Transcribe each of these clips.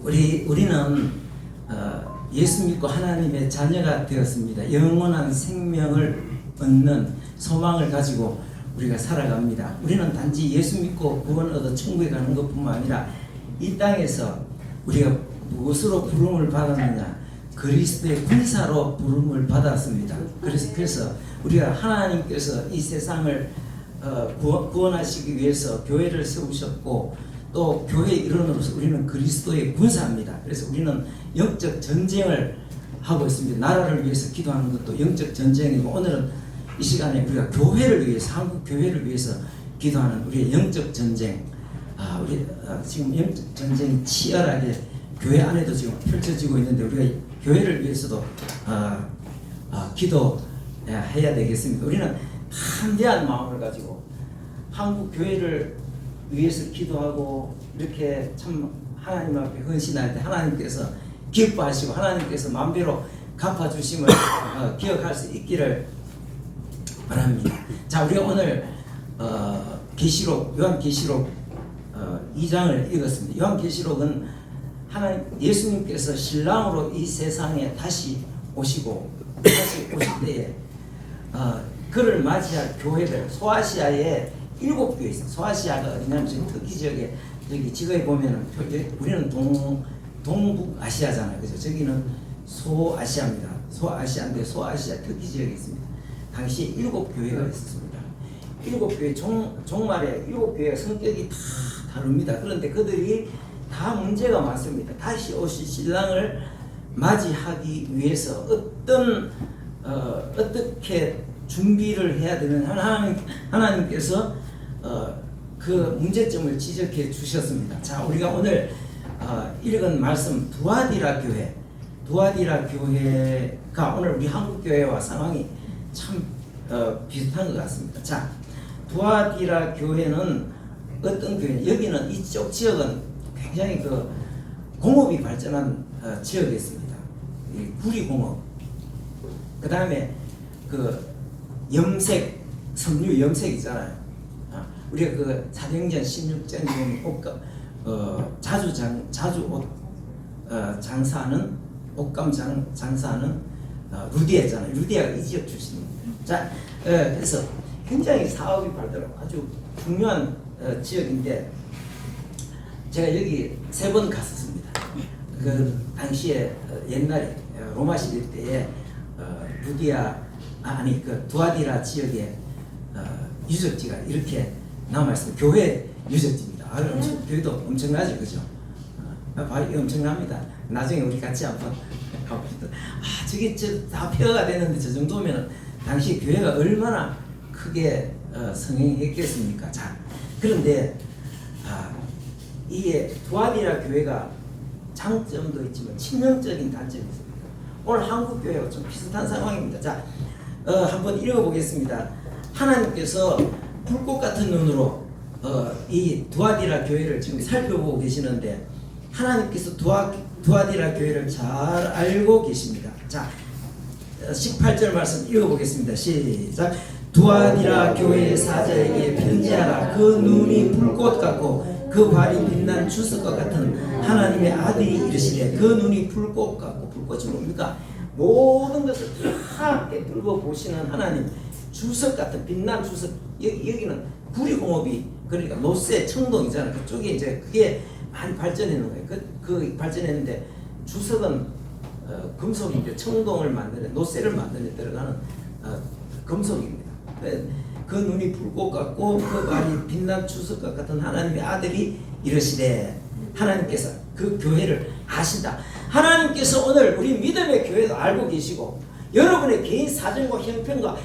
우리는 예수 믿고 하나님의 자녀가 되었습니다. 영원한 생명을 얻는 소망을 가지고 우리가 살아갑니다. 우리는 단지 예수 믿고 구원 얻어 천국에 가는 것뿐만 아니라 이 땅에서 우리가 무엇으로 부름을 받았느냐? 그리스도의 군사로 부름을 받았습니다. 그래서 우리가 하나님께서 이 세상을 구원하시기 위해서 교회를 세우셨고 또 교회 일원으로서 우리는 그리스도의 군사입니다. 그래서 우리는 영적 전쟁을 하고 있습니다. 나라를 위해서 기도하는 것도 영적 전쟁이고 오늘은 이 시간에 우리가 교회를 위해서 한국 교회를 위해서 기도하는 우리의 영적 전쟁. 우리 지금 영적 전쟁이 치열하게 교회 안에도 지금 펼쳐지고 있는데 우리가 교회를 위해서도 기도해야 되겠습니다. 우리는 담대한 마음을 가지고 한국 교회를 위해서 기도하고 이렇게 참 하나님 앞에 헌신할 때 하나님께서 기뻐하시고 하나님께서 만배로 갚아주심을 기억할 수 있기를 바랍니다. 자, 우리가 오늘 요한계시록 2장을 읽었습니다. 요한계시록은 예수님께서 신랑으로 이 세상에 다시 오실 때에 그를 맞이할 교회들 소아시아에 7교회 있어요. 소아시아가 어디냐면 지금 터키 지역에 여기 지도에 보면은 우리는 동북아시아잖아요. 그죠? 저기는 소아시아입니다. 소아시아인데 소아시아 터키 지역에 있습니다. 당시 7교회가 있었습니다. 7교회 종말에 7교회가 성격이 다 다릅니다. 그런데 그들이 다 문제가 많습니다. 다시 오실 신랑을 맞이하기 위해서 어떻게 준비를 해야 되는 하나님께서 그 문제점을 지적해 주셨습니다. 자, 우리가 오늘 읽은 말씀 두아디라 교회가 오늘 우리 한국 교회와 상황이 참 비슷한 것 같습니다. 자, 두아디라 교회는 어떤 교회냐? 여기는 이쪽 지역은 굉장히 그 공업이 발전한 지역이었습니다. 구리공업. 그 다음에 그 섬유 염색 있잖아요. 우리가 그 사도행전 16장 자주 옷 장사하는 옷감 장사하는 루디아잖아요. 루디아가 이 지역 출신입니다. 자, 그래서 굉장히 사업이 발달하고 아주 중요한 지역인데 제가 여기 3번 갔었습니다. 그 당시에 옛날에 로마 시대 때에 그 두아디라 지역에 유적지가 이렇게 남아있습니다. 교회 유적지입니다. 교회도 엄청나죠, 그죠? 엄청납니다. 나중에 우리 같이 한번 가봅시다. 저게 다 폐허가 되는데 저 정도면 당시 교회가 얼마나 크게 성행했겠습니까? 자, 그런데 이게 두아디라 교회가 장점도 있지만 치명적인 단점이 있습니다. 오늘 한국 교회와 좀 비슷한 상황입니다. 자, 한번 읽어보겠습니다. 하나님께서 불꽃 같은 눈으로 이 두아디라 교회를 지금 살펴보고 계시는데 하나님께서 두아디라 교회를 잘 알고 계십니다. 자, 18절 말씀 읽어보겠습니다. 시작. 두아디라 교회의 사자에게 편지하라. 그 눈이 불꽃 같고 그 발이 빛난 주석과 같은 하나님의 아들이 이르시되 그 눈이 불꽃 같고 불꽃이 뭡니까? 모든 것을 다 깨뚫고 보시는 하나님. 주석 같은 빛난 주석. 여기는 구리공업이 그러니까 노쇠 청동이잖아요. 그쪽에 이제 그게 많이 발전했는 거예요. 그 발전했는데 주석은 금속인데 청동을 만드는 노쇠를 만드는 데 들어가는 금속입니다. 그 눈이 불꽃 같고 그 발이 빛난 주석과 같은 하나님의 아들이 이르시되 하나님께서 그 교회를 아신다. 하나님께서 오늘 우리 믿음의 교회도 알고 계시고 여러분의 개인 사정과 형편과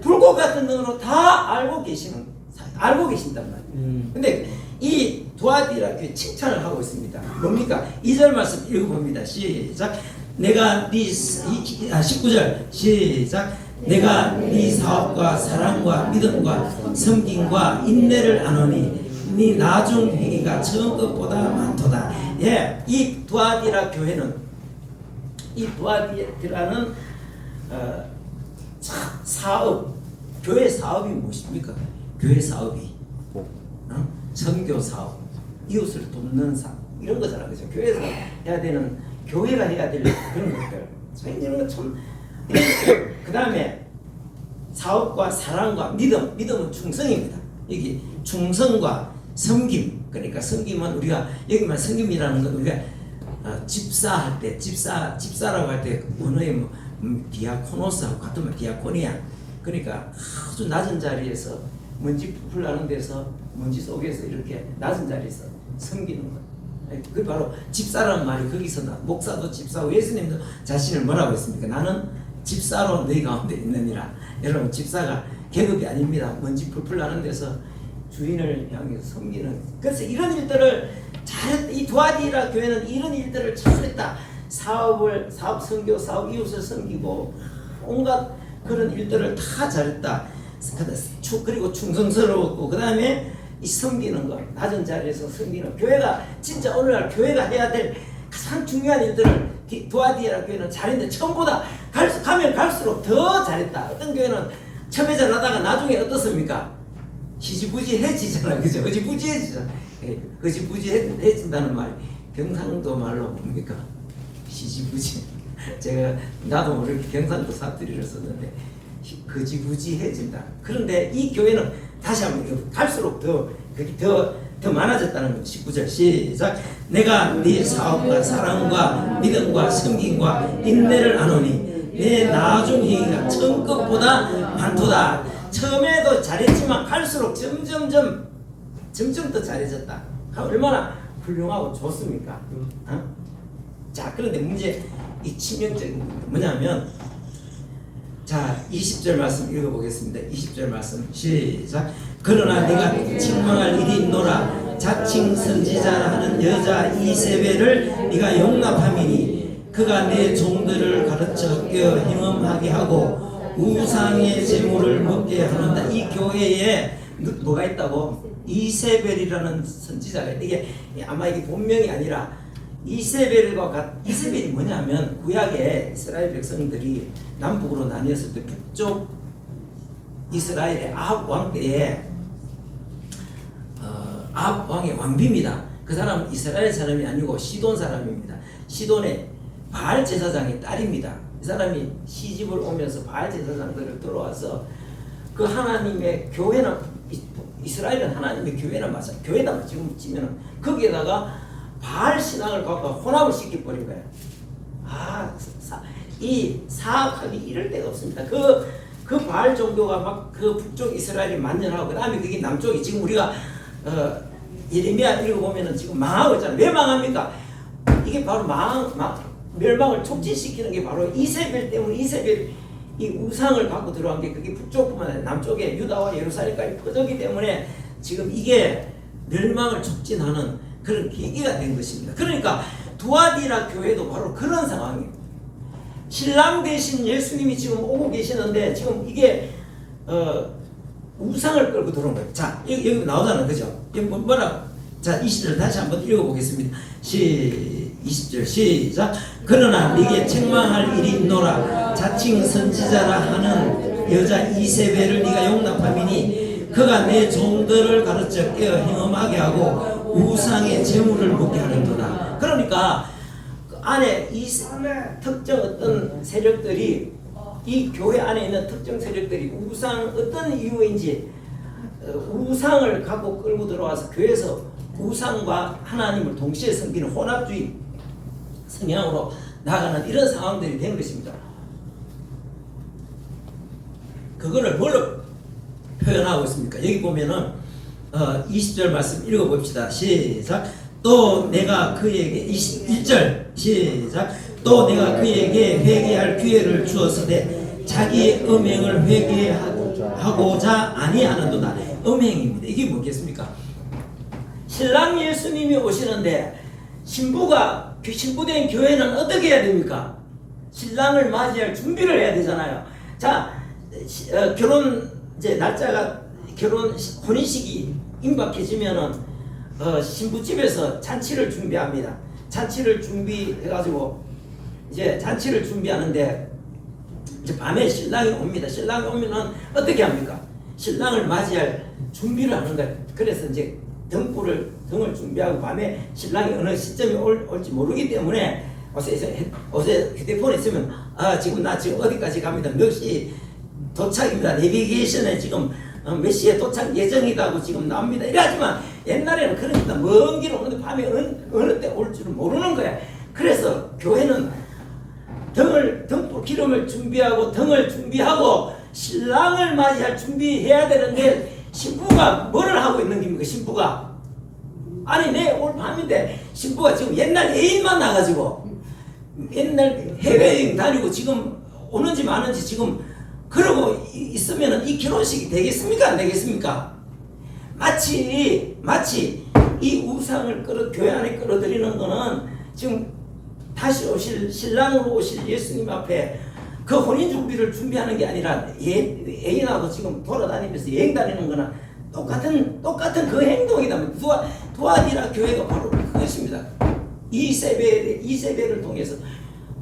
불꽃 같은 눈으로 다 알고 계신단 말이에요. 근데 이 두아디라 교회 칭찬을 하고 있습니다. 뭡니까? 2절 말씀 읽어봅니다. 시작. 내가 19절 시작. 내가 네 사업과 사랑과 믿음과 섬김과 인내를 아노니 네 나중 행위가 처음 것보다 많도다. 예, 이 두아디라 교회는 이 두아디라는 사업, 교회 사업이 무엇입니까? 교회 사업이 선교 사업, 이웃을 돕는 사업, 이런 거잖아, 그죠? 교회에서 해야 되는, 교회가 해야 될 그런 것들. 이런 거 참. 그 다음에 사업과 사랑과 믿음. 믿음은 충성입니다. 여기 충성과 섬김. 그러니까 섬김은 우리가 여기만 섬김이라는 건 우리가 집사할 때 집사라고 할 때 언어에 뭐 디아코노스하고 같은 말 디아코니아. 그러니까 아주 낮은 자리에서 먼지 풀풀 나는 데서 먼지 속에서 이렇게 낮은 자리에서 섬기는 것. 그 바로 집사라는 말이 거기서 나. 목사도 집사고 예수님도 자신을 뭐라고 했습니까? 나는 집사로 너희 가운데 있느니라. 여러분 집사가 계급이 아닙니다. 먼지 풀풀 나는 데서 주인을 향해서 섬기는. 그래서 이런 일들을 잘했다. 이 두아디라 교회는 이런 일들을 잘했다. 사업 선교, 사업 이웃을 섬기고 온갖 그런 일들을 다 잘했다. 그리고 충성스러웠고 그 다음에 이 섬기는 것, 낮은 자리에서 섬기는 교회가 진짜 오늘날 교회가 해야 될 가장 중요한 일들을 두아디라 교회는 잘했는데 처음보다 가면 갈수록 더 잘했다. 어떤 교회는 처음에 잘하다가 나중에 어떻습니까? 희지부지해지잖아, 그죠? 흐지부지해지잖아. 흐지부지해진다는 말 경상도 말로 뭡니까? 희지부지. 제가 나도 모르게 경상도 사투리를 썼는데 흐지부지해진다. 그런데 이 교회는 다시 한번 갈수록 더 많아졌다는 겁니다. 19절 시작. 내가 네 사업과 사랑과 믿음과 섬김과 인내를 아노니 내 나중 행위가 천급보다 많도다. 처음에도 잘했지만 갈수록 점점 더 잘해졌다. 얼마나 훌륭하고 좋습니까? 자, 그런데 문제, 이 치명적인 문제 뭐냐면, 자 20절 말씀 읽어보겠습니다. 20절 말씀 시작. 그러나 네가 책망할 일이 있노라. 자칭 선지자라 하는 여자 이세벨을 네가 용납함이니 그가 내 종들을 가르쳐 학교 행음하게 하고 우상의 제물을 먹게 하는다. 이 교회에 뭐가 있다고? 이세벨이라는 선지자가 있다. 이게 아마 이게 본명이 아니라 이세벨이 뭐냐면 구약에 이스라엘 백성들이 남북으로 나뉘었을 때 북쪽 이스라엘의 아합 왕 때에 아합 왕의 왕비입니다. 그 사람은 이스라엘 사람이 아니고 시돈 사람입니다. 시돈의 바알 제사장의 딸입니다. 이 사람이 시집을 오면서 바알 제사장들을 들어와서 그 하나님의 교회는 이스라엘은 하나님의 교회나 마찬가지. 교회다 지금 치면은 거기에다가 바알 신앙을 갖고 혼합을 시켜버린 거예요. 이 사악하기 이럴 데가 없습니다. 그 바알 종교가 막 그 북쪽 이스라엘이 만연하고 그 다음에 그게 남쪽이 지금 우리가 예레미야 읽어보면은 지금 망하고 있잖아요. 왜 망합니까? 이게 바로 멸망을 촉진시키는 게 바로 이세벨 때문에 이세벨 이 우상을 갖고 들어간 게 그게 북쪽뿐만 아니라 남쪽에 유다와 예루살렘까지 퍼졌기 때문에 지금 이게 멸망을 촉진하는 그런 계기가 된 것입니다. 그러니까 두아디라 교회도 바로 그런 상황이에요. 신랑 대신 예수님이 지금 오고 계시는데 지금 이게 우상을 끌고 들어온 거예요. 자 여기 나오잖아요, 그죠? 여기 뭐라? 자 20절 다시 한번 읽어보겠습니다. 20절 시작. 그러나 네게 책망할 일이 있노라. 자칭 선지자라 하는 여자 이세벨을 네가 용납함이니 그가 내 종들을 가르쳐 깨어 행음하게 하고 우상의 제물을 먹게 하는도다. 그러니까 그 안에 이 특정 어떤 세력들이 이 교회 안에 있는 특정 세력들이 어떤 이유인지 우상을 갖고 끌고 들어와서 교회에서 우상과 하나님을 동시에 섬기는 혼합주의 성향으로 나가는 이런 상황들이 된 것입니다. 그거를 뭘로 표현하고 있습니까? 여기 보면은 20절 말씀 읽어봅시다. 시작. 또 내가 그에게 21절 시작. 또 내가 그에게 회개할 기회를 주었으되 자기의 음행을 회개하고자 아니하는도다. 음행입니다. 이게 뭐겠습니까? 신랑 예수님이 오시는데 신부된 교회는 어떻게 해야 됩니까? 신랑을 맞이할 준비를 해야 되잖아요. 자, 결혼 이제 날짜가 혼인식이 임박해지면은 신부집에서 잔치를 준비합니다. 잔치를 준비해가지고 이제 잔치를 준비하는데 이제 밤에 신랑이 옵니다. 신랑이 오면은 어떻게 합니까? 신랑을 맞이할 준비를 하는 거예요. 그래서 이제 등을 준비하고 밤에 신랑이 어느 시점에 올지 모르기 때문에 어제 휴대폰에 있으면 지금 나 지금 어디까지 갑니다. 몇 시 도착입니다. 내비게이션에 지금 몇 시에 도착 예정이라고 지금 나옵니다. 이러지만 옛날에는 그러니까 먼 길 오는데 밤에 어느 때 올 줄은 모르는 거야. 그래서 교회는 등불 기름을 준비하고 등을 준비하고 신랑을 맞이할 준비해야 되는데 신부가 뭐를 하고 있는 겁니까? 신부가 아니 내일 밤인데 신부가 지금 옛날 애인만 나가지고 옛날 해외여행 다니고 지금 오는지 마는지 지금 그러고 있으면은 이 결혼식이 되겠습니까? 안 되겠습니까? 마치 이 우상을 교회 안에 끌어들이는 거는 지금 다시 오실 신랑으로 오실 예수님 앞에 그 혼인 준비를 준비하는 게 아니라 애인하고 지금 돌아다니면서 여행 다니는 거나 똑같은 그 행동이다. 두아디라 교회가 바로 그것입니다. 이세배를 통해서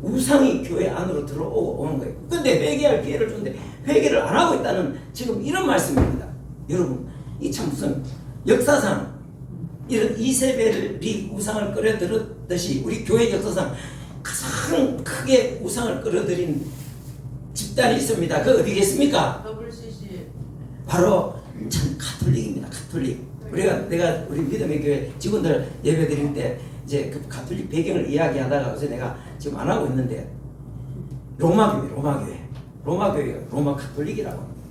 우상이 교회 안으로 들어오는 거예요. 근데 회개할 기회를 주는데 회개를 안 하고 있다는 지금 이런 말씀입니다. 여러분, 이 참 무슨 역사상 이런 이세벨이 우상을 끌어들였듯이 우리 교회 역사상 가장 크게 우상을 끌어들인 집단이 있습니다. 그 어디겠습니까? WCC. 바로 참 가톨릭입니다. 가톨릭. 내가 우리 믿음의 교회 직원들 예배 드릴 때 이제 그 가톨릭 배경을 이야기하다가 요새 내가 지금 안 하고 있는데 로마 교회가 로마 가톨릭이라고 합니다.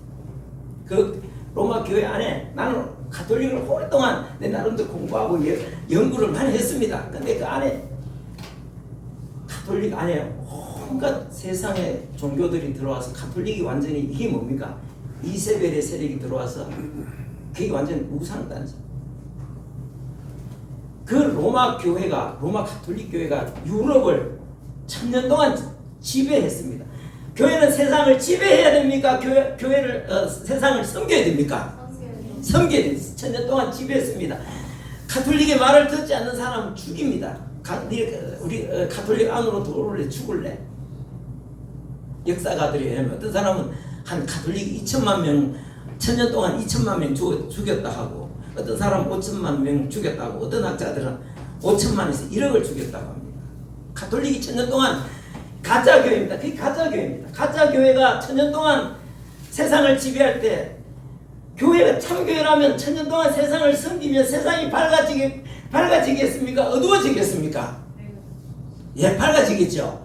그 로마 교회 안에 나는 가톨릭을 오랫동안 내 나름대로 공부하고 연구를 많이 했습니다. 근데 그 안에 가톨릭 안에 온갖 세상의 종교들이 들어와서 가톨릭이 완전히 이게 뭡니까? 이세벨의 세력이 들어와서 그게 완전 우상단지. 그 로마 가톨릭 교회가 유럽을 1000년 동안 지배했습니다. 교회는 세상을 지배해야 됩니까? 교회를 세상을 섬겨야 됩니까? 섬겨야 됩니다. 1000년 동안 지배했습니다. 가톨릭의 말을 듣지 않는 사람은 죽입니다. 우리 가톨릭 안으로 들어올래 죽을래? 역사가들이 어떤 사람은 한 가톨릭 2천만 명 1000년 동안 2천만 명 죽였다 하고 어떤 사람은 5천만 명 죽였다고 어떤 학자들은 5천만에서 1억을 죽였다고 합니다. 가톨릭이 1000년 동안 가짜교회입니다. 그게 가짜교회입니다. 가짜교회가 1000년 동안 세상을 지배할 때 교회가 참교회라면 1000년 동안 세상을 섬기면 세상이 밝아지겠습니까? 어두워지겠습니까? 예, 밝아지겠죠.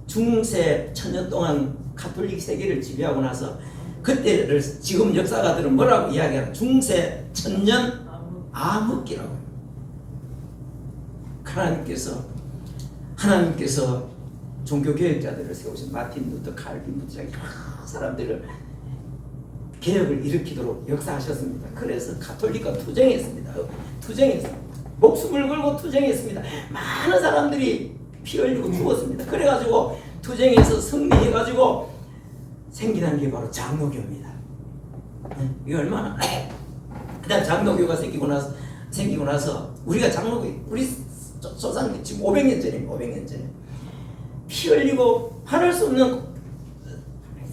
중세 1000년 동안 가톨릭 세계를 지배하고 나서 그때를 지금 역사가들은 뭐라고 이야기하나? 중세 1000년 암흑기라고 합니다. 하나님께서 종교개혁자들을 세우신 마틴 루터 칼빈부터 사람들을 개혁을 일으키도록 역사하셨습니다. 그래서 가톨릭과 투쟁했습니다. 목숨을 걸고 투쟁했습니다. 많은 사람들이 피 흘리고 죽었습니다. 그래가지고 투쟁해서 승리해가지고 생겨난 게 바로 장로교입니다. 이게 얼마나 그다음 장로교가 생기고 나서 우리가 우리 조상 지금 500년 전입니다. 500년 전에 피 흘리고 말할 수 없는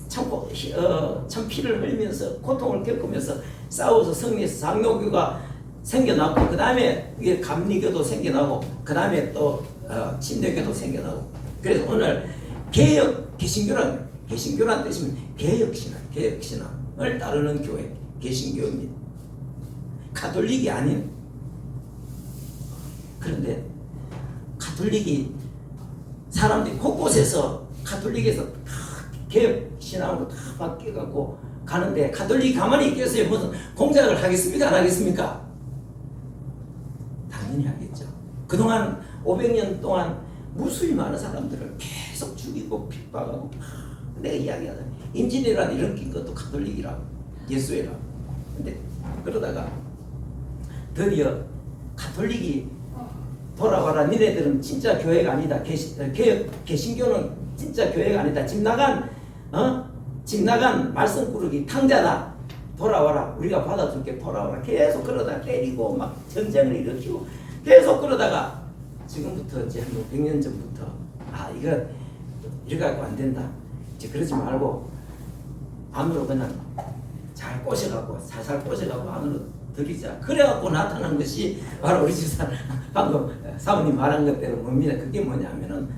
참 피를 흘리면서 고통을 겪으면서 싸워서 승리해서 장로교가 생겨나고 그 다음에 이게 감리교도 생겨나고 그 다음에 또 침례교도 생겨나고 그래서 오늘 개신교란 뜻이면 개혁신앙을 따르는 교회 개신교입니다. 가톨릭이 아닌. 그런데 가톨릭이 사람들이 곳곳에서 가톨릭에서 다 개혁신앙으로 다 바뀌어갖고 가는데 가톨릭이 가만히 있겠어요? 무슨 공작을 하겠습니까? 안 하겠습니까? 당연히 하겠죠. 그동안 500년 동안 무수히 많은 사람들을 계속 죽이고 핍박하고 내가 이야기하자 임진왜란 일으킨 것도 가톨릭이라고 예수회라고. 근데 그러다가 드디어 가톨릭이 돌아와라. 니네들은 진짜 교회가 아니다. 개신교는 진짜 교회가 아니다. 집 나간 말썽꾸러기 탕자다. 돌아와라. 우리가 받아줄게. 돌아와라. 계속 그러다가 때리고 막 전쟁을 일으키고 계속 그러다가 지금부터 이제 한 100년 전부터 이거 이렇게 갖고 안 된다. 이제 그러지 말고 안으로 그냥 잘 꼬셔갖고 살살 꼬셔갖고 안으로 드리자. 그래갖고 나타난 것이 바로 우리 집사 방금 사모님 말한 것대로 뭡니다. 그게 뭐냐면은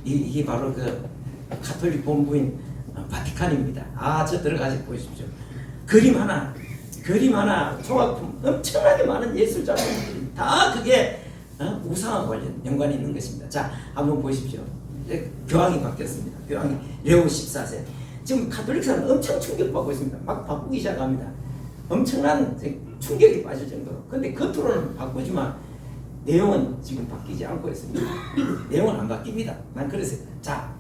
이게 바로 그 가톨릭 본부인 바티칸입니다. 저 들어가서 보십시오. 그림 하나, 조각품, 엄청나게 많은 예술 작품들이 다 그게 우상과 관련 연관이 있는 것입니다. 자, 한번 보십시오. 교황이 바뀌었습니다. 교황이 레오 14세. 지금 가톨릭사는 엄청 충격받고 있습니다. 막 바꾸기 시작합니다. 엄청난 충격이 빠질 정도로. 근데 겉으로는 바꾸지만 내용은 지금 바뀌지 않고 있습니다. 내용은 안 바뀝니다. 난 그래서 자,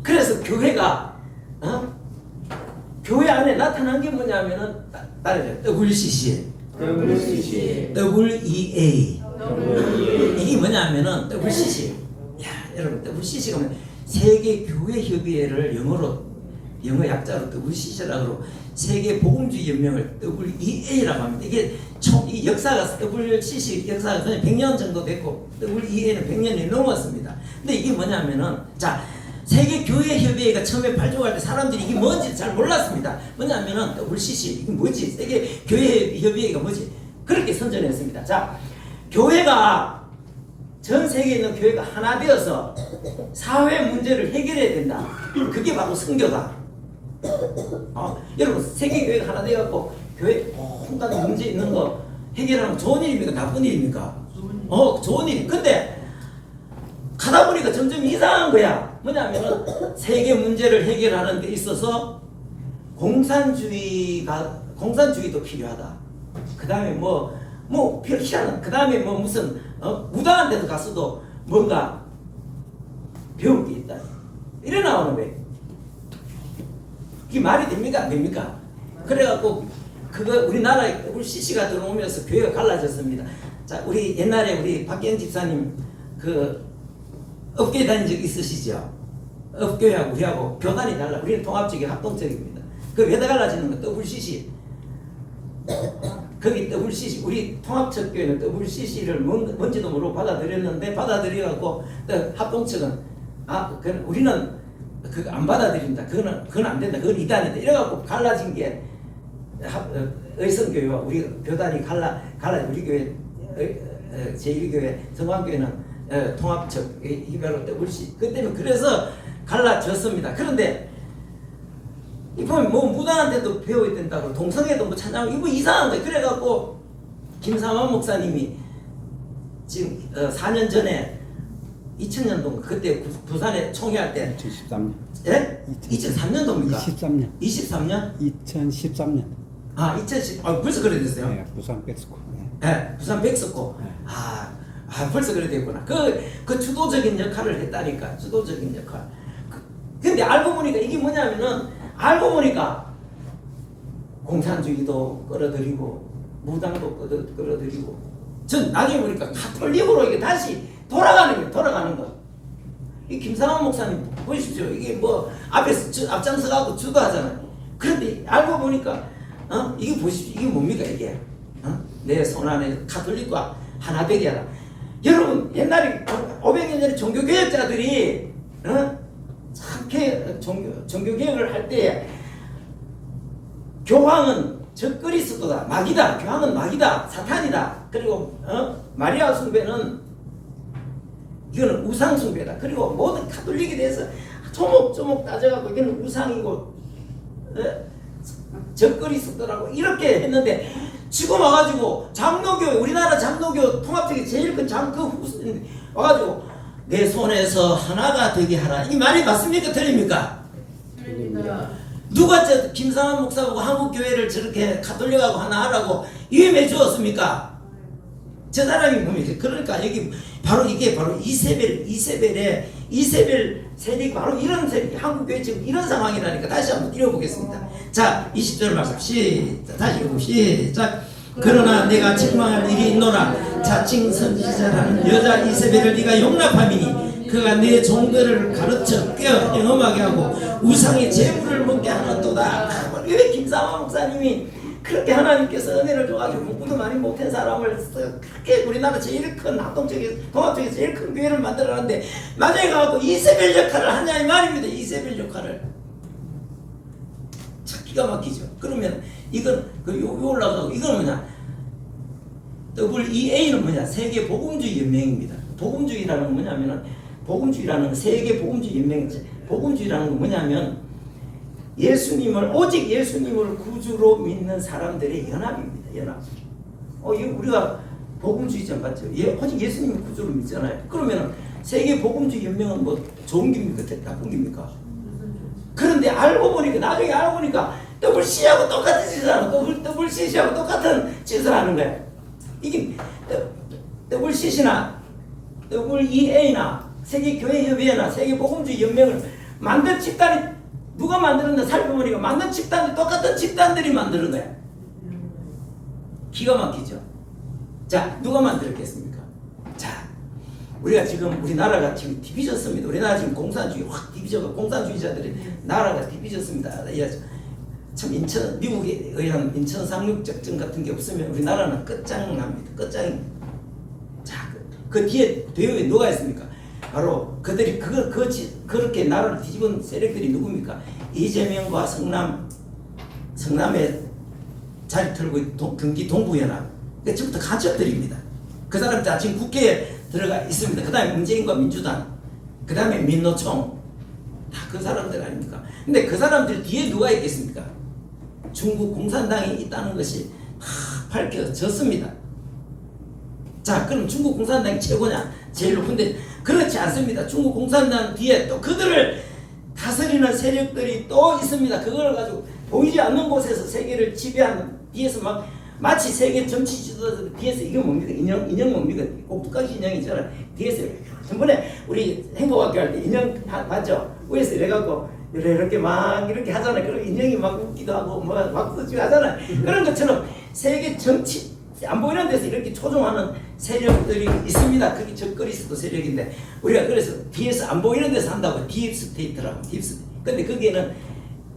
그래서 교회가 교회 안에 나타난 게 뭐냐면은 따라해요. WCC, WEA. 이게 뭐냐면은 WCC. 야, 여러분 WCC가 뭐 세계 교회 협의회를 영어 약자로 WCC라고 세계 복음주의 연맹을 WEA라고 합니다. 이게 이 역사가 WCC 역사가 그냥 100년 정도 됐고 WEA는 100년이 넘었습니다. 근데 이게 뭐냐면은 자, 세계 교회 협의회가 처음에 발족할 때 사람들이 이게 뭔지 잘 몰랐습니다. 뭐냐면은 WCC 이게 뭐지? 세계 교회 협의회가 뭐지? 그렇게 선전했습니다. 자, 교회가 전 세계에 있는 교회가 하나 되어서 사회 문제를 해결해야 된다. 그게 바로 선교다. 여러분 세계 교회가 하나 되어갖고 교회 온갖 문제 있는 거 해결하는 거 좋은 일입니까? 나쁜 일입니까? 좋은 일. 근데 가다 보니까 점점 이상한 거야. 뭐냐면은 세계 문제를 해결하는 데 있어서 공산주의도 필요하다. 그 다음에 별 희한한, 그 다음에 무슨 무당한 데도 갔어도 뭔가 배울 게 있다. 이래 나오는 거예요. 그게 말이 됩니까? 안 됩니까? 그래갖고 그거 우리나라에 WCC가 들어오면서 교회가 갈라졌습니다. 자, 우리 옛날에 우리 박기영 집사님 그 업계 다닌 적 있으시죠? 업교회하고 우리하고 교단이 달라. 우리는 통합적이 합동적입니다. 그 왜 달라지는 거? WCC. 거기 WCC, 우리 통합척교회는 WCC를 뭔지도 모르고 받아들여갖고 합동측은 우리는 그거 안 받아들인다. 그건 안 된다. 그건 이단이다. 이래갖고 갈라진 게 의성교회와 우리 교단이 우리 교회 제1교회 성광교회는 통합척 이별로 WCC 그때는 그래서 갈라졌습니다. 그런데 이번 무당한테도 배워야 된다고 동성애도 찬양하고 이거 이상한 거예요. 그래갖고 김상환 목사님이 지금 4년 전에 2000년도 그때 부산에 총회할 때 2013년. 예? 2003년도입니까? 23년? 2013년. 2010. 벌써 그래 됐어요? 네, 부산 백스코. 네, 부산 백스코. 네. 벌써 그래 됐구나. 그 주도적인 역할을 했다니까. 주도적인 역할. 근데 알고 보니까 이게 뭐냐면은 알고 보니까 공산주의도 끌어들이고 무당도 끌어들이고 전 나중에 보니까 가톨릭으로 이게 다시 돌아가는 거. 이 김상환 목사님 보십시오. 이게 앞에서 앞장서가고 주도하잖아요. 그런데 알고 보니까 이게 보십시오. 이게 뭡니까 이게? 내 손안에 가톨릭과 하나 되게 하라. 여러분 옛날에 500년 전에 종교개혁자들이 종교개혁을 할 때 교황은 적그리스도다, 마귀다, 교황은 마귀다, 사탄이다. 그리고 마리아 숭배는 이거는 우상 숭배다. 그리고 모든 가톨릭에 대해서 조목조목 따져갖고 이거는 우상이고 적그리스도라고 이렇게 했는데 지금 와가지고 장로교회 우리나라 장로교 통합적이 제일 큰 와가지고 내 손에서 하나가 되게 하라. 이 말이 맞습니까? 틀립니까? 틀립니다. 누가 김상환 목사하고 한국교회를 저렇게 가톨릭하고 하나 하라고 위임해 주었습니까? 저 사람이 뭡니까? 그러니까 여기 이게 바로 이세벨 세력이 바로 이런 세력, 한국교회 지금 이런 상황이라니까. 다시 한번 읽어보겠습니다. 자, 20절 말씀 시작. 다시 시작. 그러나 내가 책망할 일이 있노라. 자칭 선지자라는 여자 이세벨을 네가 용납함이니 그가 내 종들을 가르쳐 꿰어 영험하게 하고 우상의 제물을 먹게 하는도다. 왜 김상환 목사님이 그렇게 하나님께서 은혜를 줘가지고 공부도 많이 못한 사람을 그렇게 우리나라 제일 큰 합동적인 통합적인 제일 큰 교회를 만들어놨는데 나중에 가서 이세벨 역할을 하냐 이 말입니다. 이세벨 역할을 기가 막히죠. 그러면 이건 요 올라가고 이건 뭐냐? WEA는 뭐냐? 세계 복음주의 연맹입니다. 복음주의라는 건 뭐냐면은 복음주의라는 세계 복음주의 연맹이지. 복음주의라는 건 뭐냐면 예수님을 오직 예수님을 구주로 믿는 사람들의 연합입니다. 연합. 이거 우리가 복음주의자 맞죠? 오직 예수님을 구주로 믿잖아요. 그러면 세계 복음주의 연맹은 뭐 좋은 겁니까? 나쁜 겁니까? 그런데 알고 보니까 나중에 알고 보니까 WC하고 똑같은 짓을 하는 WCC하고 똑같은 짓을 하는 거야. 이게 WCC나 WEA나 세계교회협의회나 세계복음주의 연맹을 만든 집단이 누가 만들었나 살펴보니까 만든 집단이 똑같은 집단들이 만드는 거야. 기가 막히죠. 자, 누가 만들었겠습니까? 자, 우리가 지금 우리나라가 지금 뒤비졌습니다. 우리나라 지금 공산주의 확 뒤비져가 공산주의자들이 나라가 뒤비졌습니다. 참 미국에 의한 인천 상륙작전 같은 게 없으면 우리나라는 끝장납니다. 끝장입니다. 자, 그 뒤에 배후에 누가 있습니까? 바로 그들이 그렇게 나라를 뒤집은 세력들이 누굽니까? 이재명과 성남에 자리 털고 경기 동부연합. 지금부터 간첩들입니다. 그 사람 다 지금 국회에 들어가 있습니다. 그 다음에 문재인과 민주당, 그 다음에 민노총, 다 그 사람들 아닙니까? 근데 그 사람들 뒤에 누가 있겠습니까? 중국 공산당이 있다는 것이 다 밝혀졌습니다. 자, 그럼 중국 공산당이 최고냐? 제일 높은데 그렇지 않습니다. 중국 공산당 뒤에 또 그들을 다스리는 세력들이 또 있습니다. 그걸 가지고 보이지 않는 곳에서 세계를 지배하는 뒤에서 마치 세계 정치 지도자들 뒤에서 이게 뭡니까? 인형 뭡니까? 꼭두각시 인형이잖아요. 뒤에서 전번에 우리 행복학교 할 때 인형 봤죠? 위에서 이래갖고 이렇게 막 이렇게 하잖아요. 그리고 인형이 막 웃기도 하고 막 쓰지고 하잖아요. 그런 것처럼 세계 정치 안 보이는 데서 이렇게 조종하는 세력들이 있습니다. 그게 적거리스도 세력인데 우리가 그래서 뒤에서 안 보이는 데서 한다고 딥스테이트라고 딥스테이트. 근데 거기에는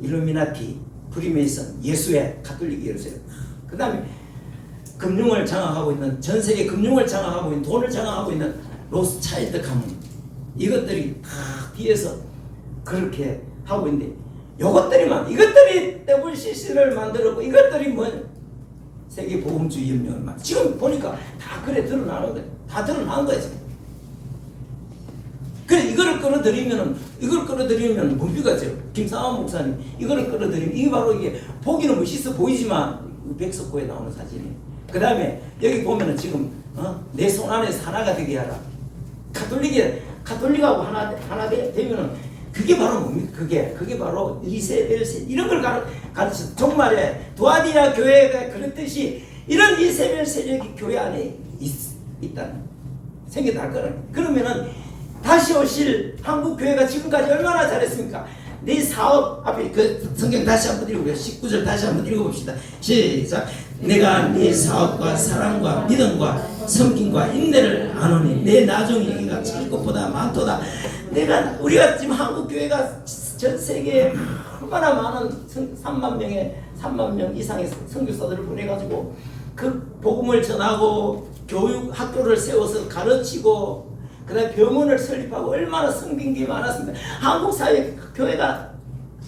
일루미나티, 프리메이슨, 예수회, 가톨릭 예수회. 그 다음에 금융을 장악하고 있는 전 세계 금융을 장악하고 있는 돈을 장악하고 있는 로스차일드 가문 이것들이 다 뒤에서 그렇게 하고 있는데 이것들이 WCC를 만들었고 이것들이 뭐 세계 복음주의 연맹을 지금 보니까 다 그래 드러나는 거야. 다 드러난 거야 지금. 그래 이걸 끌어들이면 뭡니까 김상환 목사님 이거를 끌어들이면 이게 바로 이게 보기는 멋있어 보이지만 백석고에 나오는 사진이. 그 다음에 여기 보면은 지금 내 손 안에서 하나가 되게 하라. 가톨릭하고 하나 되면은 그게 바로 뭡니까? 그게 바로 이세벨 이런 걸 가르쳐. 정말에 두아디아 교회가 그랬듯이 이런 이세벨 세력이 교회 안에 있다는 생겨날 거라. 그러면은 다시 오실 한국 교회가 지금까지 얼마나 잘했습니까? 네 사업 앞에 그 성경 다시 한번 읽어보세요. 19절 다시 한번 읽어봅시다. 시작. 내가 네 사업과 사랑과 믿음과 섬김과 인내를 아노니 내 나중에 이가 찰 것보다 많도다. 우리가 지금 한국 교회가 전 세계에 얼마나 많은 3만 명 이상의 선교사들을 보내가지고 그 복음을 전하고 교육 학교를 세워서 가르치고 그다음에 병원을 설립하고 얼마나 섬긴 게 많았습니다. 한국 사회 교회가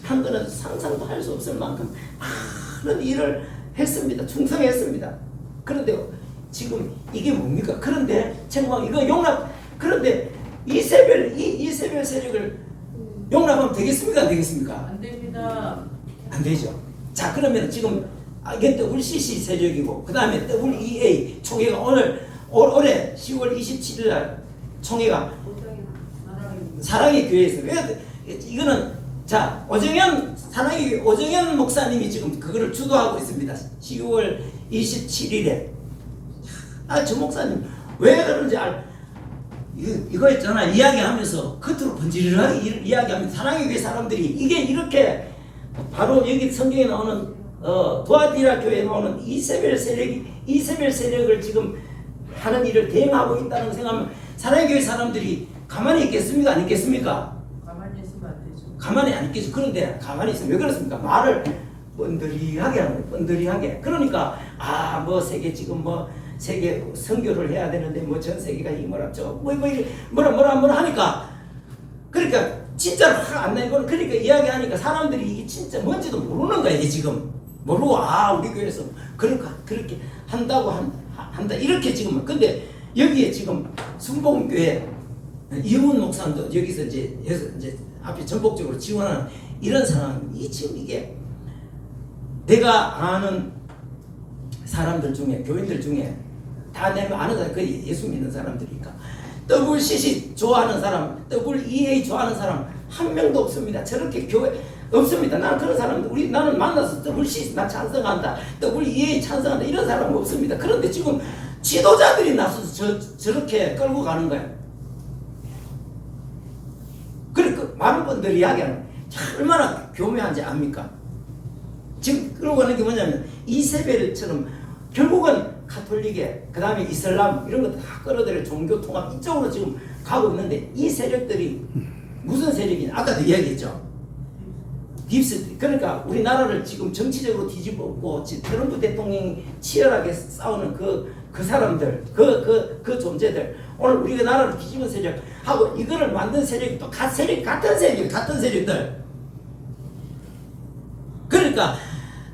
한 거는 상상도 할 수 없을 만큼 많은 일을 했습니다. 충성했습니다. 그런데 지금 이게 뭡니까? 그런데 정말 이거 그런데 이세벨 세력을 용납하면 되겠습니까? 안 되겠습니까? 안 됩니다. 안 되죠. 자, 그러면 지금 이게 WCC 세력이고 그 다음에 WEA 총회가 올해 10월 27일 날 총회가 사랑의 교회에서 이거는 자 오정현 목사님이 지금 그거를 주도하고 있습니다. 10월 27일에 저 목사님 왜 그런지 이거 있잖아. 이야기하면서 겉으로 번지르르하게 이야기하면서 사랑의 교회 사람들이 이게 이렇게 바로 여기 성경에 나오는 도아디라 교회에 나오는 이세벨 세력을 지금 하는 일을 대행하고 있다는 걸 생각하면 사랑의 교회 사람들이 가만히 있겠습니까? 안 있겠습니까? 가만히 있으면 안 되죠. 가만히 안 있겠죠. 그런데 가만히 있으면 왜 그렇습니까? 말을 뻔들이하게 하는 거예요. 뻔들이하게. 그러니까 세계 선교를 해야 되는데 전 세계가 뭐라 하니까 그러니까 진짜로 화가 안 나는 건 그러니까 이야기하니까 사람들이 이게 진짜 뭔지도 모르는 거야 이게 지금 모르고 우리 교회에서 그렇게 한다고 한다 이렇게 지금 근데 여기에 지금 순복음교회 이훈 목사도 여기서 이제 앞에 전폭적으로 지원하는 이런 상황 이 지금 이게 내가 아는 사람들 중에 교인들 중에 다 내가 아는 사람 그 예수 믿는 사람들이니까 WCC 좋아하는 사람, WEA 좋아하는 사람 한 명도 없습니다. 저렇게 교회 없습니다. 나는 그런 사람들 나는 만나서 WCC 나 찬성한다, WEA 찬성한다 이런 사람은 없습니다. 그런데 지금 지도자들이 나서서 저렇게 끌고 가는 거예요. 그러니까 많은 분들이 이야기하는 얼마나 교묘한지 압니까? 지금 끌고 가는 게 뭐냐면 이세벨처럼 결국은 카톨릭에 그 다음에 이슬람 이런 것도 다 끌어들여 종교 통합 이쪽으로 지금 가고 있는데 이 세력들이 무슨 세력이냐 아까도 이야기했죠. 딥스 그러니까 우리나라를 지금 정치적으로 뒤집었고 트럼프 대통령이 치열하게 싸우는 그 사람들 그 존재들 오늘 우리가 나라를 뒤집은 세력하고 이거를 만든 세력이 또 같은 세력들 그러니까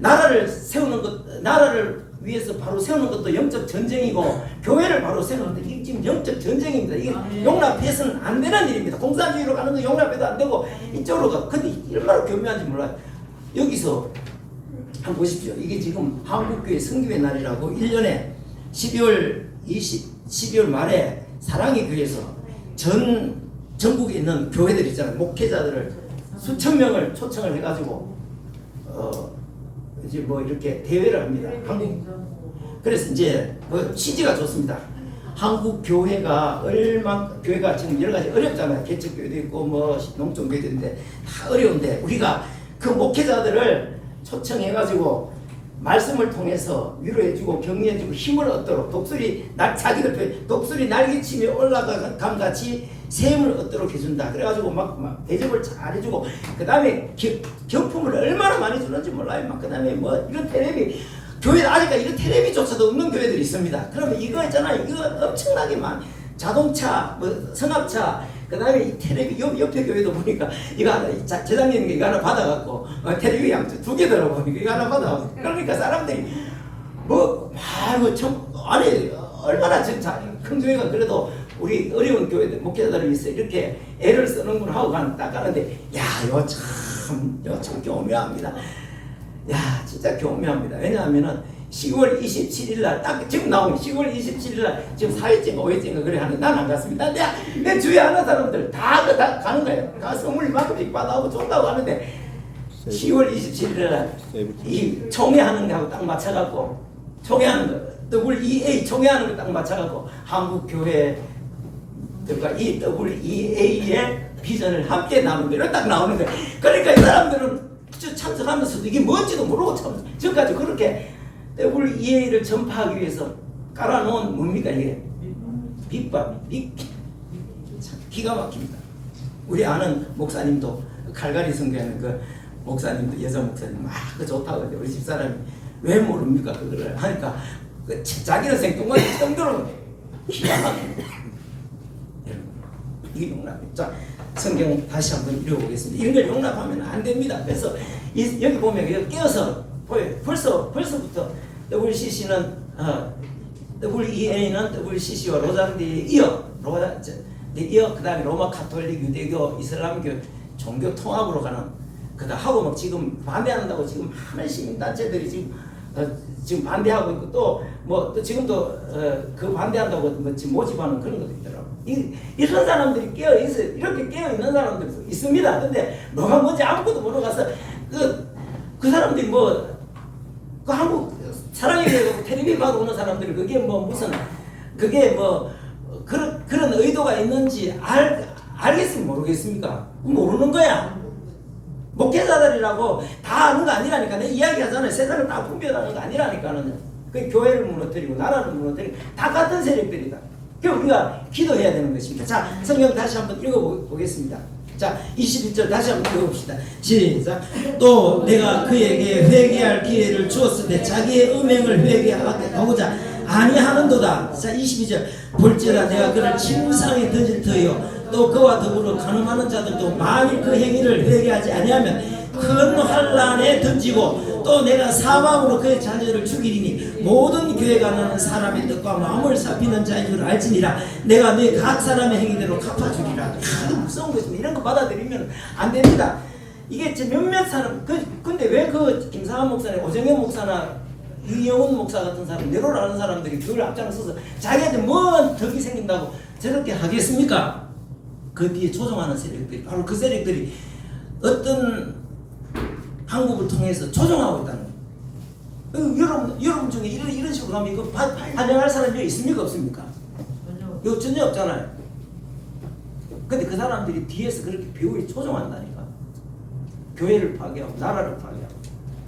나라를 세우는 것 나라를 위해서 바로 세우는 것도 영적 전쟁이고 교회를 바로 세우는 것도 이게 지금 영적 전쟁입니다. 이게 용납해서는 안 되는 일입니다. 공산주의로 가는 거 용납해도 안 되고 이쪽으로 가. 근데 얼마나 교묘한지 몰라요. 여기서 한번 보십시오. 이게 지금 한국교회 성교회 날이라고 1년에 12월 말에 사랑의 교회에서 전국에 있는 교회들 있잖아요. 목회자들을 수천 명을 초청을 해가지고 이제 뭐 이렇게 대회를 합니다. 그래서 이제 뭐 취지가 좋습니다. 한국 교회가 교회가 지금 여러 가지 어렵잖아요. 개척교회도 있고 뭐 농촌교회도 있는데 다 어려운데 우리가 그 목회자들을 초청해가지고 말씀을 통해서 위로해주고 격려해주고 힘을 얻도록 독수리 날개치며 올라감 같이 셈을 얻도록 해준다. 그래가지고 막 대접을 잘 해주고 그 다음에 경품을 얼마나 많이 주는지 몰라요. 그 다음에 뭐 이런 텔레비 교회 아직까지 이런 텔레비조차도 없는 교회들이 있습니다. 그러면 이거 있잖아요. 이거 엄청나게 많 자동차, 뭐 성합차, 그 다음에 이 텔레비 옆에 교회도 보니까 이거 하나 재작년에 이거 하나 받아갖고 텔레비 양쪽 2개 들어보니까 이거 하나 받아갖고 그러니까 사람들이 뭐 아니 얼마나 진짜 큰 교회가 그래도 우리 어려운 교회들 목회자들을 위해서 이렇게 애를 쓰는구나 하고 딱 가는데 이거 참 교묘합니다. 진짜 교묘합니다. 왜냐하면은 10월 27일 날 딱 지금 나오면 10월 27일 날 지금 4회째인가 5회째인가 그래 하는데 난 안 갔습니다. 내 주위에 아는 사람들 다 가는 거예요. 가서 선물 이만큼씩 받아오고 준다고 하는데 10월 27일 날 이 총회하는 거하고 딱 맞춰갖고 총회하는 거 WEA 총회하는 거 딱 맞춰갖고 한국 교회 그러니까 이 WEA의 비전을 함께 나누는 거로 딱 나오는 거예요. 그러니까 이 사람들은 참석하면서도 이게 뭔지도 모르고 지금까지 그렇게 WEA를 전파하기 위해서 깔아놓은 뭡니까 이게 밑밥 기가 막힙니다. 우리 아는 목사님도 칼갈이 선교하는 그 목사님도 여자 목사님 그 좋다고 하는데 우리 집사람이 왜 모릅니까 그거를 하니까 자기는 생뚱맞게 처음 들어보네. 기가 막힙니다. 이게 용납입니다. 자, 성경 다시 한번 읽어보겠습니다. 이런 걸 용납하면 안 됩니다. 그래서 여기 보면 여기 깨어서 보여요. 벌써부터 WCC는 WEA는 WCC와 로잔디에 이어 그 다음에 로마 카톨릭, 유대교, 이슬람교 종교 통합으로 가는 그다 하고 막 지금 반대한다고 지금 많은 시민단체들이 지금 반대하고 있고 또 지금도 그 반대한다고 지금 모집하는 그런 것도 있더라고. 이런 사람들이 이렇게 깨어 있는 사람들도 있습니다. 근데 뭐가 뭔지 아무것도 모르고 가서 그 사람들이 그 한국 사랑에 대해서 텔레비 봐도 오는 사람들이 그게 그런 의도가 있는지 알겠으면 모르겠습니까? 모르는 거야. 목회자들이라고 다 아는 거 아니라니까. 내 이야기하잖아요. 세상을 다 분별하는 거 아니라니까는. 그 교회를 무너뜨리고 나라를 무너뜨리고 다 같은 세력들이다. 그럼 우리가 기도해야 되는 것입니다. 자, 성경 다시 한번 읽어보겠습니다. 자, 21절 다시 한번 읽어봅시다. 시작. 또 내가 그에게 회개할 기회를 주었을 때 자기의 음행을 회개하고자 아니하는도다. 자 22절 볼지라 내가 그를 침상에 던질 터이요 또 그와 더불어 간음하는 자들도 만일 그 행위를 회개하지 아니하면 큰 환란에 던지고 또 내가 사망으로 그의 자녀를 죽이리니 모든 교회가 나는 사람의 뜻과 마음을 살피는 자인 줄 알지니라. 내가 네 각 사람의 행위대로 갚아주리라. 무서운 것입니다. 이런 거 받아들이면 안 됩니다. 이게 몇몇 사람 근데 왜 그 김상환 목사나 오정현 목사나 이영훈 목사 같은 사람 내로라는 사람들이 그걸 앞장서서 자기한테 뭔 덕이 생긴다고 저렇게 하겠습니까? 그 뒤에 조종하는 세력들이 바로 그 세력들이 어떤 한국을 통해서 조종하고 있다는 거예요. 여러분 중에 이런 식으로 하면 이거 반영할 사람이 있습니까 없습니까? 이거 전혀 없잖아요. 근데 그 사람들이 뒤에서 그렇게 배우에 조종한다니까. 교회를 파괴하고 나라를 파괴하고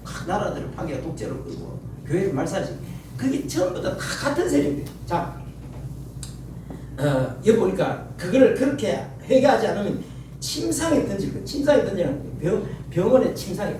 각 나라들을 파괴하고 독재로 끌고 교회를 말살시키고 그게 전부 다 같은 세력이에요. 자, 여기 보니까 그거를 그렇게 회개하지 않으면 침상에 던질 거예요. 침상에 던지는 병원의 침상에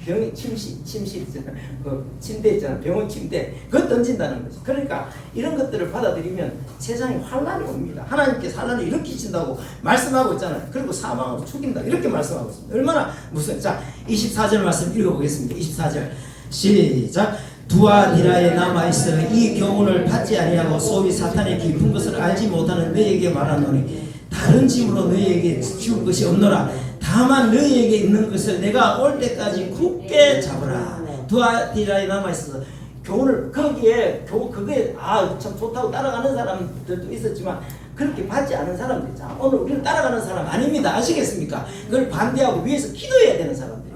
병이 침실 있잖아. 그 침대 있잖아. 병원 침대 그거 던진다는 거죠. 그러니까 이런 것들을 받아들이면 세상에 환란이 옵니다. 하나님께서 환란을 일으키신다고 말씀하고 있잖아요. 그리고 사망으로 죽인다 이렇게 말씀하고 있습니다. 얼마나 무슨 자 24절 말씀 읽어보겠습니다. 24절 시작. 두아디라에 남아있어 이 교훈을 받지 아니하고 소위 사탄의 깊은 것을 알지 못하는 너희에게 말하노니 다른 짐으로 너희에게 지울 것이 없노라. 다만 너희에게 있는 것을 내가 올 때까지 굳게 잡으라. 두아디라에 남아있어서 교훈을 거기에 그게 참 좋다고 따라가는 사람들도 있었지만 그렇게 받지 않은 사람들. 자 오늘 우리는 따라가는 사람 아닙니다. 아시겠습니까? 그걸 반대하고 위해서 기도해야 되는 사람들.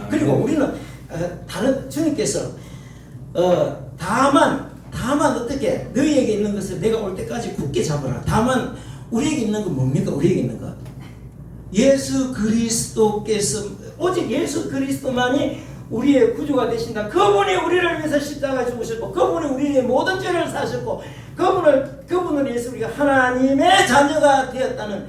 그리고 우리는 다른 주님께서 다만 어떻게 너희에게 있는 것을 내가 올 때까지 굳게 잡으라. 다만 우리에게 있는 건 뭡니까? 우리에게 있는 것 예수 그리스도께서 오직 예수 그리스도만이 우리의 구주가 되신다. 그분이 우리를 위해서 십자가 죽으셨고 그분이 우리의 모든 죄를 사셨고 그분을 위해서 우리가 하나님의 자녀가 되었다는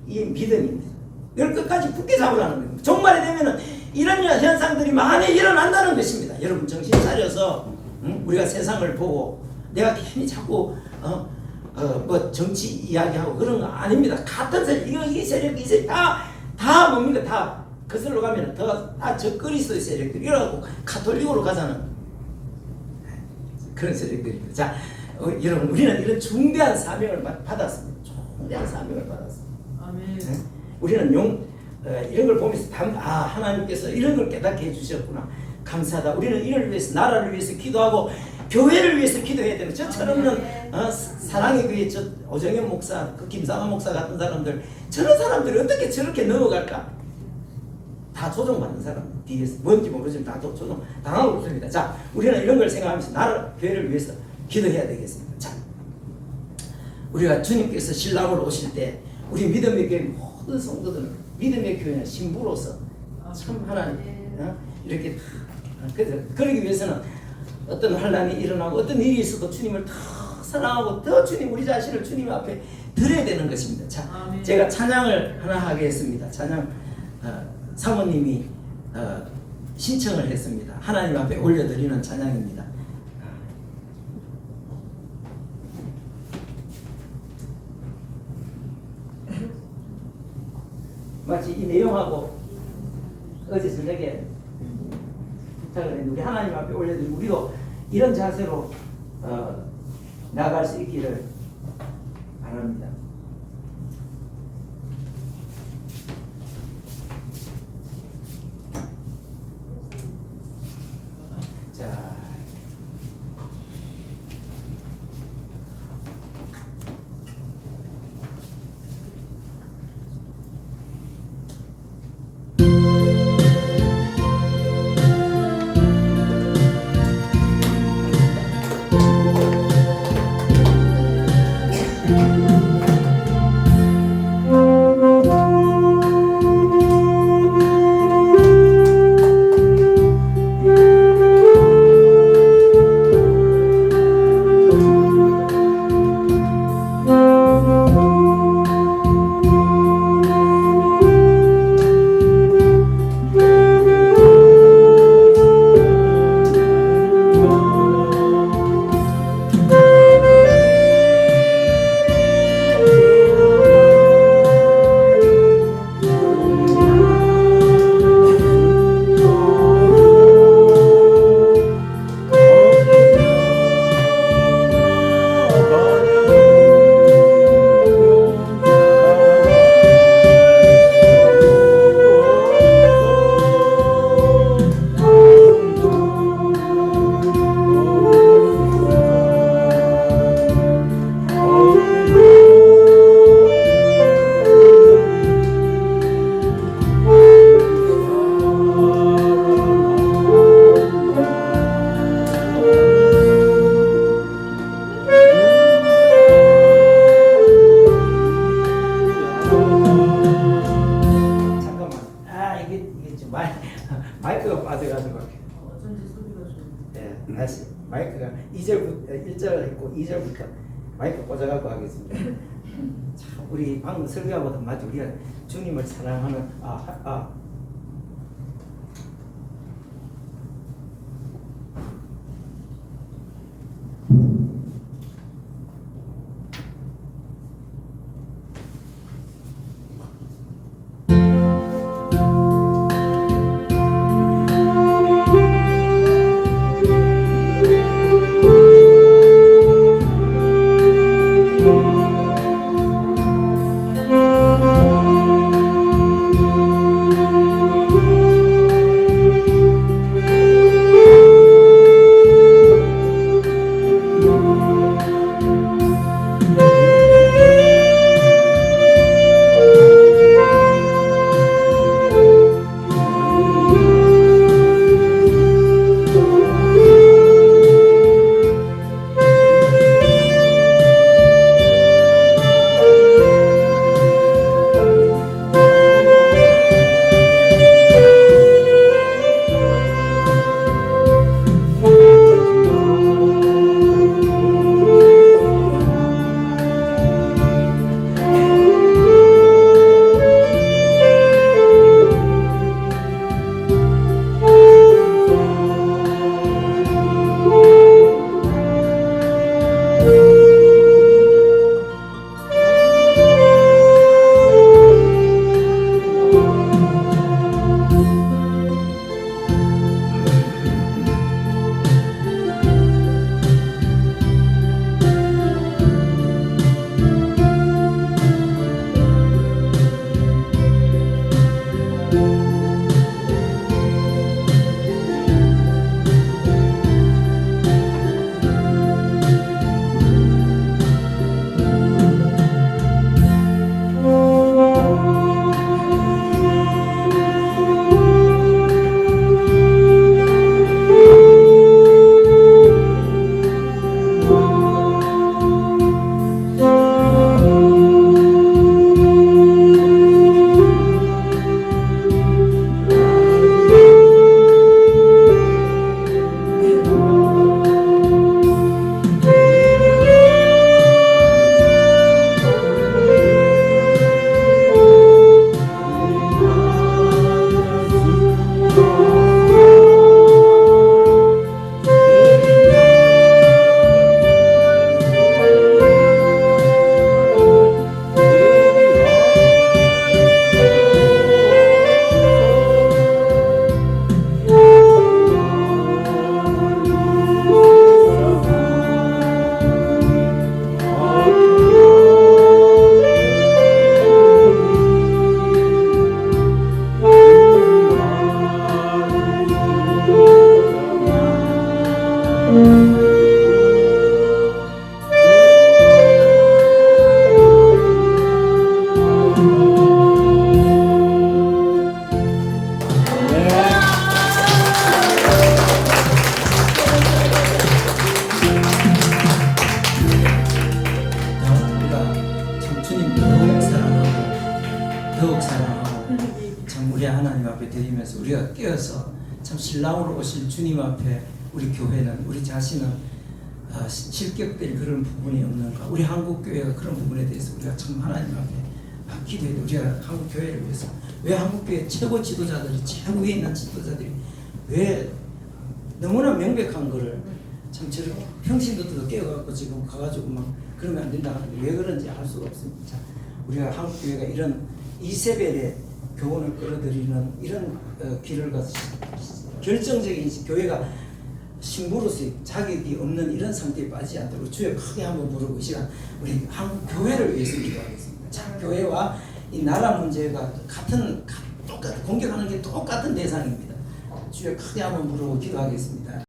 이 믿음입니다. 이걸 끝까지 굳게 잡으라는 겁니다. 종말이 되면은 이런 현상들이 많이 일어난다는 것입니다. 여러분 정신 차려서 우리가 세상을 보고 내가 괜히 자꾸 뭐 정치 이야기하고 그런 거 아닙니다. 같은 세력 이 세력 이 세력 다 뭡니까? 다 그슬로 가면 다 적그리스도의 세력들 이러고 가톨릭으로 가자는 그런 세력들입니다. 자 여러분 우리는 이런 중대한 사명을 받았습니다. 중대한 사명을 받았습니다. 아멘. 네? 우리는 이런 걸 보면서 하나님께서 이런 걸 깨닫게 해주셨구나. 감사하다. 우리는 이를 위해서 나라를 위해서 기도하고 교회를 위해서 기도해야 되는 저처럼는 사랑의 교회 저 오정현 목사 그 김상환 목사 같은 사람들 저런 사람들이 어떻게 저렇게 넘어갈까? 다 조종받는 사람 뒤에서 뭔지 모르지만 다 조종 당하고 있습니다. 자 우리는 이런 걸 생각하면서 나라 교회를 위해서 기도해야 되겠습니다. 자 우리가 주님께서 신랑으로 오실 때 우리 믿음의 교회 모든 성도들은 믿음의 교회는 신부로서 참 하나님 이렇게 그러기 위해서는 어떤 환란이 일어나고 어떤 일이 있어도 주님을 더 사랑하고 더 주님 우리 자신을 주님 앞에 드려야 되는 것입니다. 자, 아멘. 제가 찬양을 하나 하겠습니다. 찬양 사모님이 신청을 했습니다. 하나님 앞에 올려드리는 찬양입니다. 마치 이 내용하고 어제 저녁에 부탁을 했는데 우리 하나님 앞에 올려드리고 우리도 이런 자세로 나아갈 수 있기를 바랍니다. 자, 다시 마이크가 1절 했고 2절부터 마이크 꽂아갖고 하겠습니다. 자, 우리 방금 설교하고도 마치 우리가 주님을 사랑하는 더욱 사랑하고 참 우리 하나님 앞에 드리면서 우리가 깨어서 참 신랑으로 오실 주님 앞에 우리 교회는 우리 자신은 실격될 그런 부분이 없는가. 우리 한국교회가 그런 부분에 대해서 우리가 참 하나님 앞에 기도해야 돼. 우리가 한국교회를 위해서 왜 한국교회 최고 지도자들이 최고 위에 있는 지도자들이 왜 너무나 명백한 거를 참 저렇게 평신도들도 깨어갖고 지금 가가지고 막 그러면 안 된다 하는데 왜 그런지 알 수가 없습니다. 자, 우리가 한국교회가 이런 이세벨의 교훈을 끌어들이는 이런 길을 가서 결정적인 교회가 신부로서 자격이 없는 이런 상태에 빠지지 않도록 주여 크게 한번 부르고 이 시간 우리 한국 교회를 위해서 기도하겠습니다. 자, 교회와 이 나라 문제가 똑같은 공격하는 게 똑같은 대상입니다. 주여 크게 한번 부르고 기도하겠습니다.